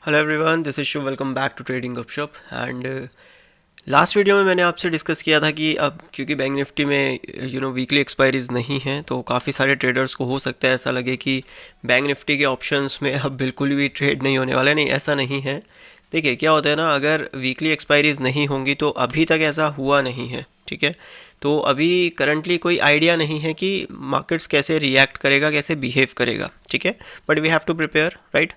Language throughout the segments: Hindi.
Hello everyone, this is Shubh. Welcome back to trading Gupshup. And last video में मैंने आपसे डिस्कस किया था कि अब क्योंकि बैंक निफ्टी में वीकली एक्सपायरीज नहीं हैं, तो काफ़ी सारे ट्रेडर्स को हो सकता है ऐसा लगे कि बैंक निफ्टी के ऑप्शंस में अब बिल्कुल भी ट्रेड नहीं होने वाला है। नहीं, ऐसा नहीं है। देखिए क्या होता है ना, अगर वीकली एक्सपायरीज नहीं होंगी तो अभी तक ऐसा हुआ नहीं है, ठीक है। तो अभी करंटली कोई आइडिया नहीं है कि मार्केट्स कैसे रिएक्ट करेगा, कैसे बिहेव करेगा, ठीक है। But we have to prepare, right.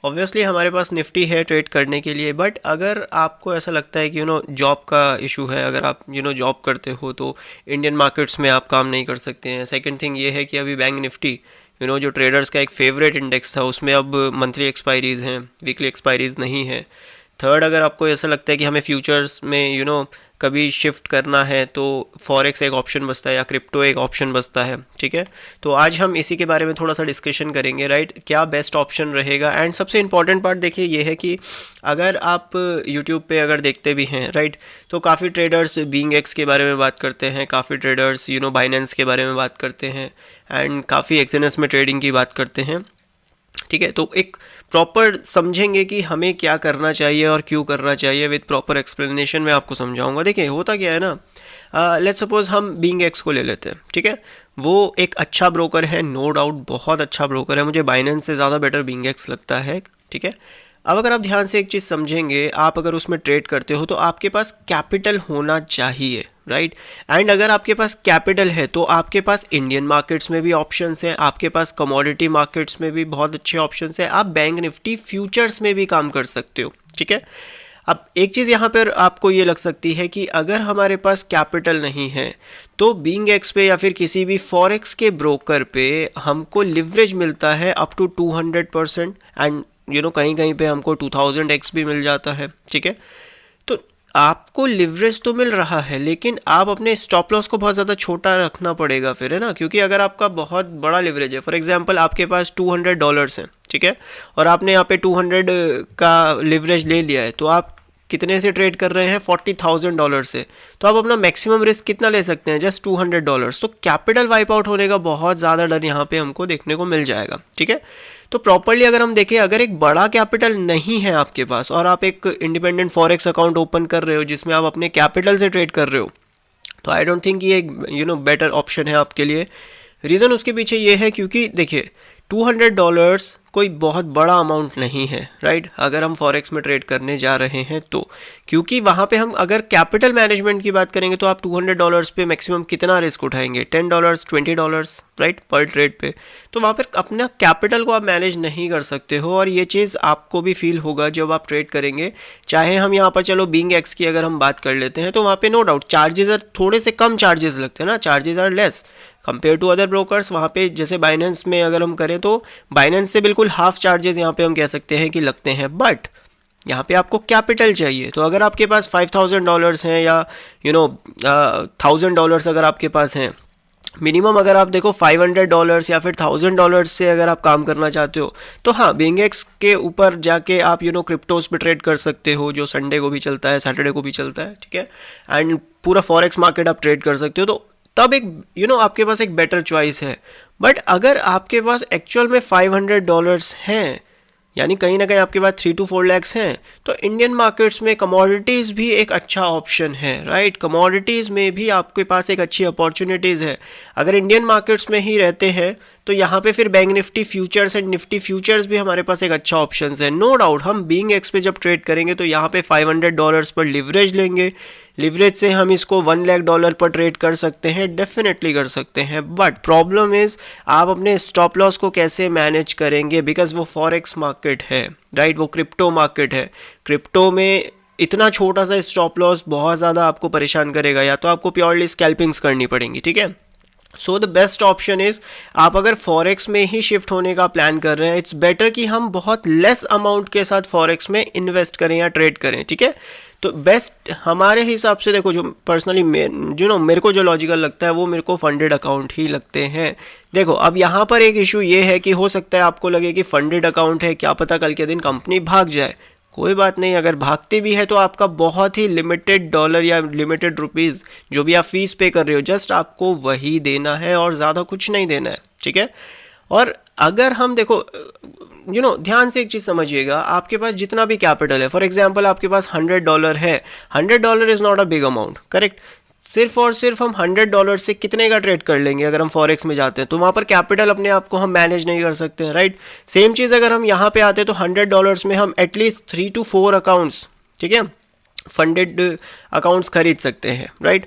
Obviously हमारे पास निफ्टी है ट्रेड करने के लिए, बट अगर आपको ऐसा लगता है कि जॉब का इशू है, अगर आप जॉब करते हो तो इंडियन मार्केट्स में आप काम नहीं कर सकते हैं। सेकंड थिंग ये है कि अभी बैंक निफ्टी जो ट्रेडर्स का एक फेवरेट इंडेक्स था, उसमें अब मंथली एक्सपायरीज हैं, वीकली एक्सपायरीज नहीं है। थर्ड, अगर आपको ऐसा लगता है कि हमें फ्यूचर्स में कभी शिफ्ट करना है तो फॉरेक्स एक ऑप्शन बचता है या क्रिप्टो एक ऑप्शन बचता है, ठीक है। तो आज हम इसी के बारे में थोड़ा सा डिस्कशन करेंगे, राइट। क्या बेस्ट ऑप्शन रहेगा। एंड सबसे इंपॉर्टेंट पार्ट देखिए ये है कि अगर आप यूट्यूब पे अगर देखते भी हैं, राइट, तो काफ़ी ट्रेडर्स बीइंग एक्स के बारे में बात करते हैं, काफ़ी ट्रेडर्स बाइनेंस के बारे में बात करते हैं, एंड काफ़ी एक्सएनएस में ट्रेडिंग की बात करते हैं, ठीक है। तो एक प्रॉपर समझेंगे कि हमें क्या करना चाहिए और क्यों करना चाहिए, विद प्रॉपर एक्सप्लेनेशन मैं आपको समझाऊंगा। देखिए होता क्या है ना, लेट्स सपोज हम बीइंग एक्स को ले लेते हैं, ठीक है। वो एक अच्छा ब्रोकर है, नो डाउट बहुत अच्छा ब्रोकर है, मुझे बाइनेंस से ज़्यादा बेटर बीइंग एक्स लगता है, ठीक है। अब अगर आप ध्यान से एक चीज़ समझेंगे, आप अगर उसमें ट्रेड करते हो तो आपके पास कैपिटल होना चाहिए, राइट। एंड अगर आपके पास कैपिटल है तो आपके पास इंडियन मार्केट्स में भी ऑप्शंस हैं, आपके पास कमोडिटी मार्केट्स में भी बहुत अच्छे ऑप्शंस हैं, आप बैंक निफ्टी फ्यूचर्स में भी काम कर सकते हो, ठीक है। अब एक चीज़ यहाँ पर आपको ये लग सकती है कि अगर हमारे पास कैपिटल नहीं है तो बीइंग एक्स पे या फिर किसी भी फॉरेक्स के ब्रोकर पे हमको लिवरेज मिलता है अप टू 200%, एंड कहीं कहीं पे हमको 2000x भी मिल जाता है, ठीक है। तो आपको लिवरेज तो मिल रहा है, लेकिन आप अपने स्टॉप लॉस को बहुत ज़्यादा छोटा रखना पड़ेगा फिर, है ना। क्योंकि अगर आपका बहुत बड़ा लिवरेज है, फॉर एग्जांपल आपके पास $200 हैं, ठीक है, और आपने यहाँ पे 200 का लिवरेज ले लिया है, तो आप कितने से ट्रेड कर रहे हैं, $40,000 से। तो आप अपना मैक्सिमम रिस्क कितना ले सकते हैं, जस्ट $200। तो कैपिटल वाइप आउट होने का बहुत ज़्यादा डर यहाँ पे हमको देखने को मिल जाएगा, ठीक है। तो प्रॉपरली अगर हम देखें, अगर एक बड़ा कैपिटल नहीं है आपके पास और आप एक इंडिपेंडेंट फॉरेक्स अकाउंट ओपन कर रहे हो जिसमें आप अपने कैपिटल से ट्रेड कर रहे हो, तो आई डोंट थिंक ये एक बेटर ऑप्शन है आपके लिए। रीज़न उसके पीछे ये है क्योंकि देखिए $200 कोई बहुत बड़ा अमाउंट नहीं है, राइट। अगर हम फॉरेक्स में ट्रेड करने जा रहे हैं तो क्योंकि वहाँ पे हम अगर कैपिटल मैनेजमेंट की बात करेंगे तो आप $200 पे मैक्सिमम कितना रिस्क उठाएंगे, $10 $20, राइट, पर ट्रेड पे। तो वहाँ पर अपना कैपिटल को आप मैनेज नहीं कर सकते हो, और ये चीज़ आपको भी फील होगा जब आप ट्रेड करेंगे। चाहे हम यहाँ पर चलो बीइंग एक्स की अगर हम बात कर लेते हैं तो वहाँ पे नो डाउट चार्जेस आर थोड़े से कम चार्जेस लगते हैं ना, charges are less compare to other brokers. वहाँ पे जैसे बाइनेंस में अगर हम करें तो बाइनेंस से बिल्कुल हाफ चार्जेस यहाँ पे हम कह सकते हैं कि लगते हैं, बट यहाँ पे आपको कैपिटल चाहिए। तो अगर आपके पास $5,000 हैं या $1,000 अगर आपके पास हैं, मिनिमम अगर आप देखो $500 या फिर $1,000 से अगर आप काम करना चाहते हो तो हाँ, बीइंग एक्स के ऊपर जाके आप क्रिप्टोज पे ट्रेड कर सकते हो, जो संडे को भी चलता है, सैटरडे को भी चलता है, ठीक है। एंड पूरा फॉरेक्स मार्केट आप ट्रेड कर सकते हो, तो तब एक आपके पास एक बेटर चॉइस है। बट अगर आपके पास एक्चुअल में $500 हैं, यानी कहीं ना कहीं आपके पास 3 to 4 lakhs हैं, तो इंडियन मार्केट्स में कमोडिटीज़ भी एक अच्छा ऑप्शन है, राइट। कमोडिटीज़ में भी आपके पास एक अच्छी अपॉर्चुनिटीज़ है। अगर इंडियन मार्केट्स में ही रहते हैं तो यहाँ पे फिर bank Nifty futures and Nifty futures भी हमारे पास एक अच्छा ऑप्शन है। नो डाउट हम बीइंग एक्स पे जब ट्रेड करेंगे तो यहाँ पे $500 पर लिवरेज लेंगे, लिवरेज से हम इसको $1,00,000 पर ट्रेड कर सकते हैं, डेफिनेटली कर सकते हैं। बट प्रॉब्लम इज़ आप अपने स्टॉप लॉस को कैसे मैनेज करेंगे, बिकॉज वो फॉरेक्स मार्केट है, राइट, वो क्रिप्टो मार्केट है। क्रिप्टो में इतना छोटा सा स्टॉप लॉस बहुत ज़्यादा आपको परेशान करेगा, या तो आपको प्योरली स्कैल्पिंग्स करनी पड़ेंगी, ठीक है। So the best option is, आप अगर फॉरेक्स में ही शिफ्ट होने का प्लान कर रहे हैं, इट्स बेटर कि हम बहुत लेस अमाउंट के साथ फॉरेक्स में इन्वेस्ट करें या ट्रेड करें, ठीक है। तो बेस्ट हमारे हिसाब से देखो, जो पर्सनली मेरे को जो लॉजिकल लगता है वो मेरे को फंडेड अकाउंट ही लगते हैं। देखो अब यहाँ पर एक इशू ये है कि हो सकता है आपको लगे कि फंडेड अकाउंट है, क्या पता कल के दिन कंपनी भाग जाए। कोई बात नहीं, अगर भागती भी है तो आपका बहुत ही लिमिटेड डॉलर या लिमिटेड रुपीज़ जो भी आप फीस पे कर रहे हो, जस्ट आपको वही देना है और ज़्यादा कुछ नहीं देना है, ठीक है। और अगर हम देखो ध्यान से एक चीज़ समझिएगा, आपके पास जितना भी कैपिटल है, फॉर एग्जांपल आपके पास $100 है, $100 is not a big amount, correct. सिर्फ और सिर्फ हम $100 से कितने का ट्रेड कर लेंगे अगर हम फॉरेक्स में जाते हैं, तो वहाँ पर कैपिटल अपने आप को हम मैनेज नहीं कर सकते हैं, राइट। सेम चीज़ अगर हम यहाँ पे आते हैं तो $100 में हम एटलीस्ट 3 to 4 अकाउंट्स, ठीक है, फंडेड अकाउंट्स खरीद सकते हैं, राइट।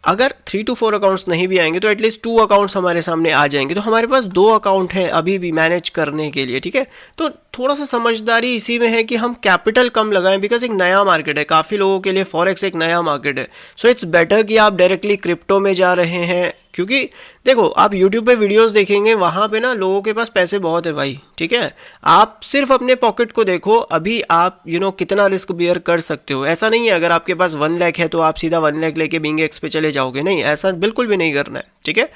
अगर 3 to 4 अकाउंट्स नहीं भी आएंगे तो एटलीस्ट 2 अकाउंट्स हमारे सामने आ जाएंगे, तो हमारे पास 2 अकाउंट हैं अभी भी मैनेज करने के लिए, ठीक है। तो थोड़ा सा समझदारी इसी में है कि हम कैपिटल कम लगाएं, बिकॉज एक नया मार्केट है, काफ़ी लोगों के लिए फॉरेक्स एक नया मार्केट है। सो इट्स बेटर कि आप डायरेक्टली क्रिप्टो में जा रहे हैं, क्योंकि देखो आप यूट्यूब पे वीडियोस देखेंगे, वहाँ पे ना लोगों के पास पैसे बहुत है भाई, ठीक है। आप सिर्फ अपने पॉकेट को देखो, अभी आप कितना रिस्क बियर कर सकते हो। ऐसा नहीं है अगर आपके पास 1 लाख है तो आप सीधा 1 लाख लेके BingX पे चले जाओगे, नहीं, ऐसा बिल्कुल भी नहीं करना है, ठीक है।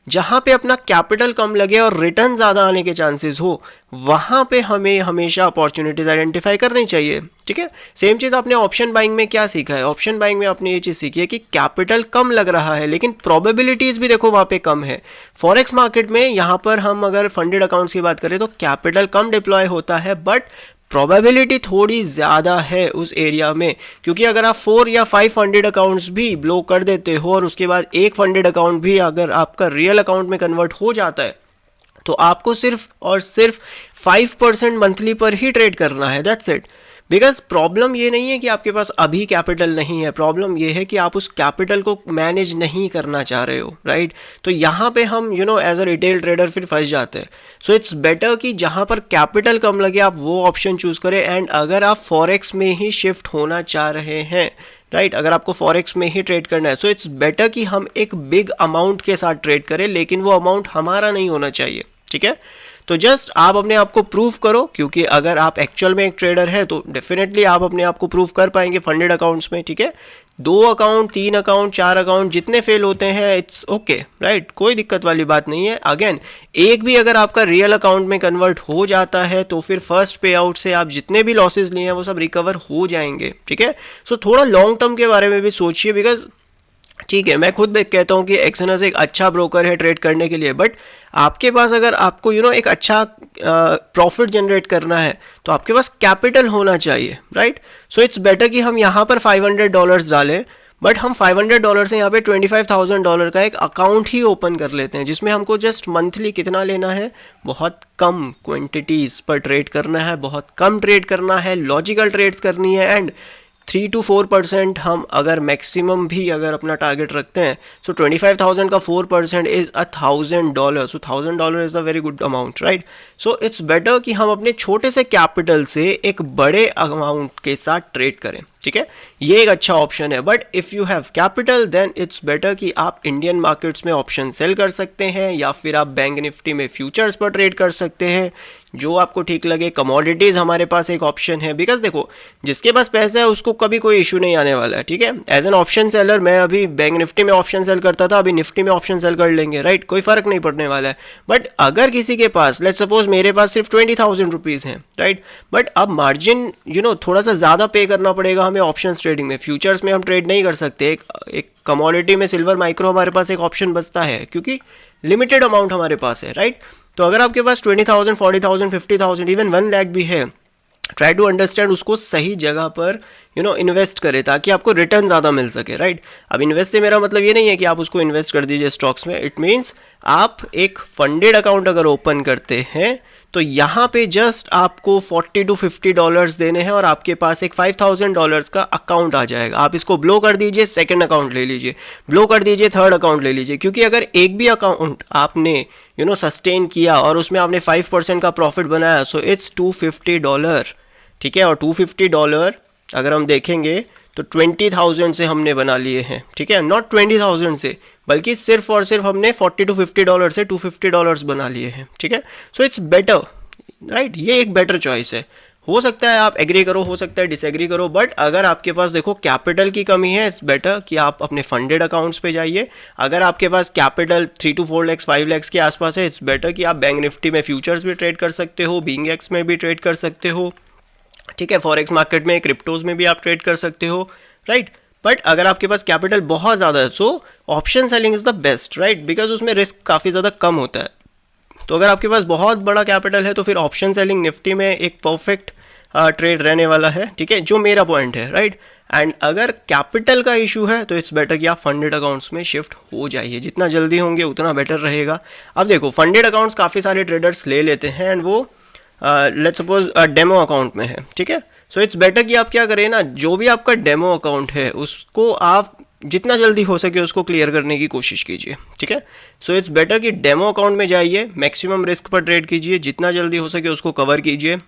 जहाँ पे अपना कैपिटल कम लगे और रिटर्न ज़्यादा आने के चांसेस हो, वहाँ पे हमें हमेशा अपॉर्चुनिटीज़ आइडेंटिफाई करनी चाहिए, ठीक है। सेम चीज़ आपने ऑप्शन बाइंग में क्या सीखा है, ऑप्शन बाइंग में आपने ये चीज़ सीखी है कि कैपिटल कम लग रहा है लेकिन प्रोबेबिलिटीज़ भी देखो वहाँ पे कम है। फॉरेक्स मार्केट में यहाँ पर हम अगर फंडेड अकाउंट्स की बात करें तो कैपिटल कम डिप्लॉय होता है, बट प्रोबेबिलिटी थोड़ी ज़्यादा है उस एरिया में, क्योंकि अगर आप 4 या 5 फंडेड अकाउंट्स भी ब्लो कर देते हो और उसके बाद एक फंडेड अकाउंट भी अगर आपका रियल अकाउंट में कन्वर्ट हो जाता है, तो आपको सिर्फ और सिर्फ 5% मंथली पर ही ट्रेड करना है, दैट्स इट। बिकॉज प्रॉब्लम ये नहीं है कि आपके पास अभी कैपिटल नहीं है, प्रॉब्लम ये है कि आप उस कैपिटल को मैनेज नहीं करना चाह रहे हो, राइट। तो यहाँ पे हम एज अ रिटेल ट्रेडर फिर फंस जाते हैं। सो इट्स बेटर कि जहाँ पर कैपिटल कम लगे आप वो ऑप्शन चूज़ करें। एंड अगर आप फॉरेक्स में ही शिफ्ट होना चाह रहे हैं, राइट, अगर आपको फॉरेक्स में ही ट्रेड करना है, सो इट्स बेटर कि हम एक बिग अमाउंट के साथ ट्रेड करें, लेकिन वो अमाउंट हमारा नहीं होना चाहिए, ठीक है। तो जस्ट आप अपने आप को प्रूव करो, क्योंकि अगर आप एक्चुअल में एक ट्रेडर है तो डेफिनेटली आप अपने आप को प्रूव कर पाएंगे फंडेड अकाउंट्स में, ठीक है। 2 अकाउंट, 3 अकाउंट, 4 अकाउंट जितने फेल होते हैं इट्स ओके, राइट, कोई दिक्कत वाली बात नहीं है। अगेन एक भी अगर आपका रियल अकाउंट में कन्वर्ट हो जाता है तो फिर फर्स्ट पे आउट से आप जितने भी लॉसेज लिए हैं वो सब रिकवर हो जाएंगे, ठीक है। सो थोड़ा लॉन्ग टर्म के बारे में भी सोचिए, बिकॉज ठीक है, मैं खुद कहता हूँ कि एक्सएनएस एक अच्छा ब्रोकर है ट्रेड करने के लिए, बट आपके पास अगर आपको एक अच्छा प्रॉफिट जनरेट करना है तो आपके पास कैपिटल होना चाहिए, राइट। सो इट्स बेटर कि हम यहाँ पर $500 डालें, बट हम $500 से यहाँ पे $25,000 का एक अकाउंट ही ओपन कर लेते हैं, जिसमें हमको जस्ट मंथली कितना लेना है, बहुत कम क्वांटिटीज़ पर ट्रेड करना है, बहुत कम ट्रेड करना है, लॉजिकल ट्रेड्स करनी है। एंड 3 to 4% हम अगर मैक्सिमम भी अगर अपना टारगेट रखते हैं, सो 25,000 का 4% is $1,000, so $1,000 is a very good amount, right. So it's better कि हम अपने छोटे से कैपिटल से एक बड़े अमाउंट के साथ ट्रेड करें, ठीक है। ये एक अच्छा ऑप्शन है, but if you have capital then it's better कि आप इंडियन मार्केट्स में ऑप्शन सेल कर सकते हैं, या फिर आप बैंक निफ्टी में फ्यूचर्स पर ट्रेड कर सकते हैं, जो आपको ठीक लगे। कमोडिटीज़ हमारे पास एक ऑप्शन है, बिकॉज देखो जिसके पास पैसा है उसको कभी कोई इशू नहीं आने वाला है, ठीक है। एज एन ऑप्शन सेलर मैं अभी बैंक निफ्टी में ऑप्शन सेल करता था, अभी निफ्टी में ऑप्शन सेल कर लेंगे, राइट, कोई फ़र्क नहीं पड़ने वाला है। बट अगर किसी के पास, लेट्स सपोज मेरे पास सिर्फ 20,000 रुपीज़ हैं, राइट, बट अब मार्जिन थोड़ा सा ज़्यादा पे करना पड़ेगा हमें ऑप्शन ट्रेडिंग में। फ्यूचर्स में हम ट्रेड नहीं कर सकते, एक कमोडिटी में सिल्वर माइक्रो हमारे पास एक ऑप्शन बचता है, क्योंकि लिमिटेड अमाउंट हमारे पास है, राइट। तो अगर आपके पास 20,000, 40,000, 50,000, इवन 1 लाख भी है, ट्राई टू अंडरस्टैंड उसको सही जगह पर इन्वेस्ट करें ताकि आपको रिटर्न ज़्यादा मिल सके, राइट। अब इन्वेस्ट से मेरा मतलब ये नहीं है कि आप उसको इन्वेस्ट कर दीजिए स्टॉक्स में, इट मीन्स आप एक फंडेड अकाउंट अगर ओपन करते हैं तो यहाँ पे जस्ट आपको $40 to $50 देने हैं और आपके पास एक $5,000 का अकाउंट आ जाएगा। आप इसको ब्लो कर दीजिए, सेकंड अकाउंट ले लीजिए, ब्लो कर दीजिए, थर्ड अकाउंट ले लीजिए, क्योंकि अगर एक भी अकाउंट आपने सस्टेन किया और उसमें आपने 5% का प्रॉफिट बनाया, सो इट्स $250, ठीक है। और $250 अगर हम देखेंगे तो 20,000 से हमने बना लिए हैं, ठीक है, नॉट 20,000 से, बल्कि सिर्फ और सिर्फ हमने $40 to $50 से $250 बना लिए हैं, ठीक है। सो इट्स बेटर, राइट, ये एक बेटर चॉइस है। हो सकता है आप एग्री करो, हो सकता है डिसएग्री करो, बट अगर आपके पास देखो कैपिटल की कमी है, इट्स बेटर कि आप अपने फंडेड अकाउंट्स पे जाइए। अगर आपके पास कैपिटल 3 to 4 lakhs 5 lakhs के आसपास है, इट्स बेटर कि आप बैंक निफ्टी में फ्यूचर्स भी ट्रेड कर सकते हो, BingX में भी ट्रेड कर सकते हो, ठीक है, फॉरेक्स मार्केट में, क्रिप्टोज में भी आप ट्रेड कर सकते हो, राइट। बट अगर आपके पास कैपिटल बहुत ज़्यादा है, so option selling is the best, right, because उसमें रिस्क काफ़ी ज़्यादा कम होता है। तो अगर आपके पास बहुत बड़ा कैपिटल है तो फिर ऑप्शन सेलिंग निफ्टी में एक परफेक्ट ट्रेड रहने वाला है, ठीक है, जो मेरा पॉइंट है, राइट। एंड अगर कैपिटल का इशू है तो इट्स बेटर कि आप फंडेड अकाउंट्स में शिफ्ट हो जाइए, जितना जल्दी होंगे उतना बेटर रहेगा। अब देखो फंडेड अकाउंट्स काफ़ी सारे ट्रेडर्स ले लेते हैं एंड वो लेट्स सपोज डेमो अकाउंट में है, ठीक है। सो इट्स बेटर कि आप क्या करें ना, जो भी आपका डेमो अकाउंट है उसको आप जितना जल्दी हो सके उसको क्लियर करने की कोशिश कीजिए, ठीक है। सो इट्स बेटर कि डेमो अकाउंट में जाइए, मैक्सिमम रिस्क पर ट्रेड कीजिए, जितना जल्दी हो सके उसको कवर कीजिए।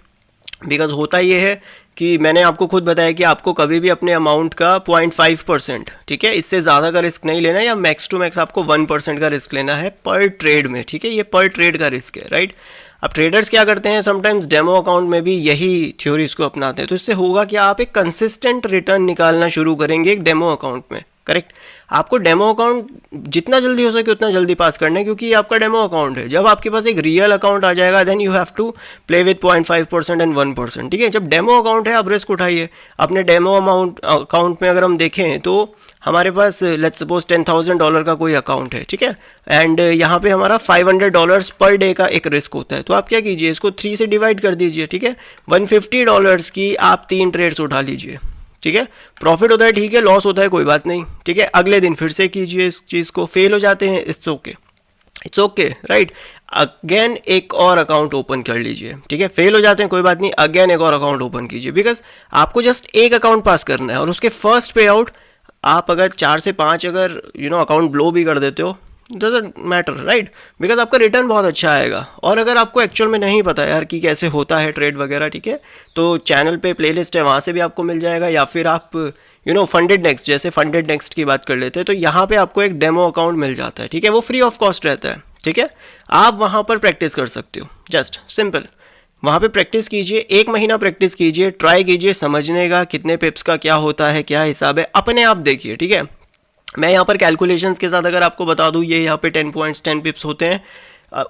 बिकॉज होता ये है कि मैंने आपको खुद बताया कि आपको कभी भी अपने अमाउंट का 0.5%, ठीक है, इससे ज़्यादा का रिस्क नहीं लेना है, या मैक्स टू मैक्स आपको 1% का रिस्क लेना है पर ट्रेड में, ठीक है। ये पर ट्रेड का रिस्क है, राइट। अब ट्रेडर्स क्या करते हैं, समटाइम्स डेमो अकाउंट में भी यही थ्योरीज को अपनाते हैं, तो इससे होगा कि आप एक कंसिस्टेंट रिटर्न निकालना शुरू करेंगे एक डेमो अकाउंट में, करेक्ट। आपको डेमो अकाउंट जितना जल्दी हो सके उतना जल्दी पास करना है, क्योंकि ये आपका डेमो अकाउंट है। जब आपके पास एक रियल अकाउंट आ जाएगा then you have to play with 0.5% and 1%, ठीक है। जब डेमो अकाउंट है आप रिस्क उठाइए। अपने डेमो अकाउंट में अगर हम देखें तो हमारे पास लेट्स सपोज $10,000 का कोई अकाउंट है, ठीक है, एंड यहाँ पे हमारा $500 पर डे का एक रिस्क होता है। तो आप क्या कीजिए, इसको 3 से डिवाइड कर दीजिए, ठीक है। $150 की आप 3 ट्रेड्स उठा लीजिए, ठीक है। प्रॉफिट होता है, ठीक है, लॉस होता है, कोई बात नहीं, ठीक है। अगले दिन फिर से कीजिए इस चीज़ को, फेल हो जाते हैं, इट्स ओके, राइट। अगेन एक और अकाउंट ओपन कर लीजिए, ठीक है। फेल हो जाते हैं, कोई बात नहीं, अगेन एक और अकाउंट ओपन कीजिए, बिकॉज आपको जस्ट एक अकाउंट पास करना है और उसके फर्स्ट पे आउट आप अगर 4 से 5 अगर अकाउंट ब्लो भी कर देते हो, डजंट मैटर, राइट, बिकॉज आपका रिटर्न बहुत अच्छा आएगा। और अगर आपको एक्चुअल में नहीं पता यार कि कैसे होता है ट्रेड वगैरह, ठीक है, तो चैनल पे प्लेलिस्ट है, वहाँ से भी आपको मिल जाएगा, या फिर आप फंडेड नेक्स्ट, जैसे फंडेड नेक्स्ट की बात कर लेते हैं, तो यहाँ पे आपको एक डेमो अकाउंट मिल जाता है, ठीक है, वो फ्री ऑफ कॉस्ट रहता है, ठीक है। आप वहाँ पर प्रैक्टिस कर सकते हो, जस्ट सिंपल वहाँ पे प्रैक्टिस कीजिए, 1 महीना प्रैक्टिस कीजिए, ट्राई कीजिए समझने का, कितने पिप्स का क्या होता है, क्या हिसाब है, अपने आप देखिए, ठीक है। मैं यहाँ पर कैलकुलेशंस के साथ अगर आपको बता दूँ, ये यहाँ पे 10 पॉइंट्स 10 पिप्स होते हैं,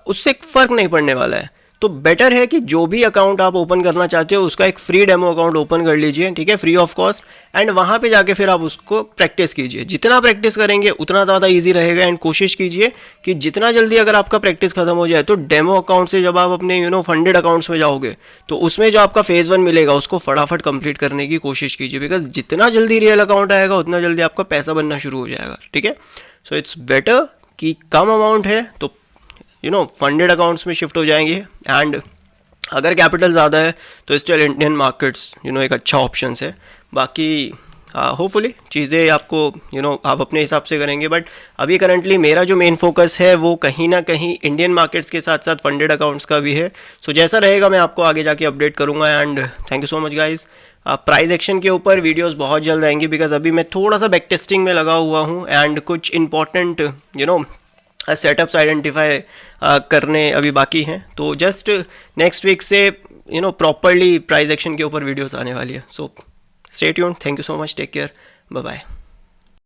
उससे फ़र्क नहीं पड़ने वाला है। तो बेटर है कि जो भी अकाउंट आप ओपन करना चाहते हो उसका एक फ्री डेमो अकाउंट ओपन कर लीजिए, ठीक है, फ्री ऑफ कॉस्ट, एंड वहाँ पे जाके फिर आप उसको प्रैक्टिस कीजिए। जितना प्रैक्टिस करेंगे उतना ज़्यादा इजी रहेगा, एंड कोशिश कीजिए कि जितना जल्दी अगर आपका प्रैक्टिस खत्म हो जाए तो डेमो अकाउंट से जब आप अपने फंडेड अकाउंट्स में जाओगे तो उसमें जो आपका फेज़ 1 मिलेगा उसको फटाफट कंप्लीट करने की कोशिश कीजिए, बिकॉज जितना जल्दी रियल अकाउंट आएगा उतना जल्दी आपका पैसा बनना शुरू हो जाएगा, ठीक है। सो इट्स बेटर कि कम अमाउंट है तो फंडेड अकाउंट्स में शिफ्ट हो जाएंगे, एंड अगर कैपिटल ज़्यादा है तो स्टिल इंडियन मार्केट्स एक अच्छा ऑप्शन है। बाकी होपफुली चीज़ें आपको आप अपने हिसाब से करेंगे, बट अभी करंटली मेरा जो मेन फोकस है वो कहीं ना कहीं इंडियन मार्केट्स के साथ साथ फंडेड अकाउंट्स का भी है। सो जैसा रहेगा मैं आपको आगे जाके अपडेट करूँगा, and thank you so much guys. Price action के ऊपर वीडियोस बहुत जल्द आएंगी, बिकॉज अभी मैं थोड़ा सा बैक टेस्टिंग में लगा हुआ हूँ, एंड कुछ इंपॉर्टेंट सेटअप्स आइडेंटिफाई करने अभी बाकी हैं। तो जस्ट नेक्स्ट वीक से प्रॉपरली प्राइस एक्शन के ऊपर वीडियोस आने वाली है। So stay tuned, thank you so much, take care, bye bye.